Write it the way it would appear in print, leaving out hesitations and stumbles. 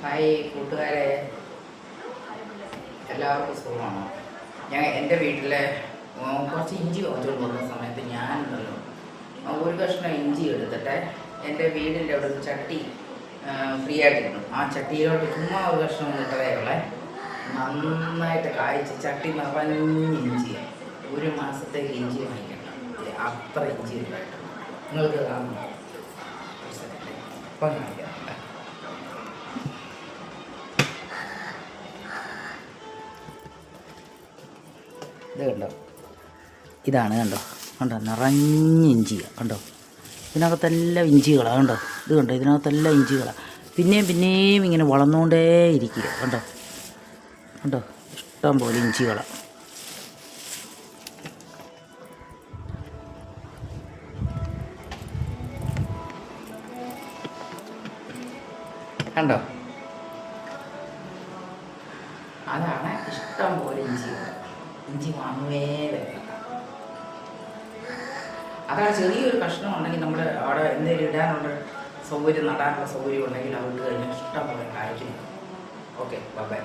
Hi കൂട്ടുകാരെ, എല്ലാവർക്കും സുഖമാണോ? എൻ്റെ വീട്ടിലെ കുറച്ച് ഇഞ്ചി വാങ്ങിച്ചുകൊണ്ട് പോകുന്ന സമയത്ത് ഞാനുണ്ടല്ലോ ഒരു കഷ്ണം ഇഞ്ചി എടുത്തിട്ട് എൻ്റെ വീടിൻ്റെ അവിടെ ഒരു ചട്ടി ഫ്രീ ആയിട്ടിരുന്നു. ആ ചട്ടിയിലോട്ട് ചുമ്മാ ഒരു കഷ്ണം ഇട്ടതേ ഉള്ളേ. നന്നായിട്ട് കായ്ച്ച് ചട്ടി നിറഞ്ഞ ഇഞ്ചി, ഒരു മാസത്തേക്ക് ഇഞ്ചി വാങ്ങിക്കണം. അത്ര ഇഞ്ചി ഉണ്ടായിട്ട് നിങ്ങൾക്ക് കാണുന്നു. ഇപ്പം കാണിക്കാം. ഇത് കണ്ടോ, ഇതാണ് കണ്ടോ, കണ്ടോ നിറഞ്ഞ ഇഞ്ചിയാണ് കണ്ടോ. ഇതിനകത്തെല്ലാം ഇഞ്ചികളാണ് കണ്ടോ. ഇത് കണ്ടോ, ഇതിനകത്തെല്ലാം ഇഞ്ചികളാണ്. പിന്നെയും ഇങ്ങനെ വളർന്നുകൊണ്ടേ ഇരിക്കുക കണ്ടോ. കണ്ടോ, ഇഷ്ടം പോലെ ഇഞ്ചികളാണ്. കണ്ടോ, അതാണ് ഇഷ്ടം പോലെ ഇഞ്ചികൾ. ഇഞ്ചി വാങ്ങുവേ വരണം. അതാണ് ചെറിയൊരു കഷ്ണം ഉണ്ടെങ്കിൽ നമ്മൾ അവിടെ എന്തെങ്കിലും ഇടാനുള്ള സൗകര്യം, നടാനുള്ള സൗകര്യം ഉണ്ടെങ്കിൽ അവിടെ കഴിഞ്ഞാൽ ഇഷ്ടം പോലെ കായ്ക്കുന്നു. Okay, by.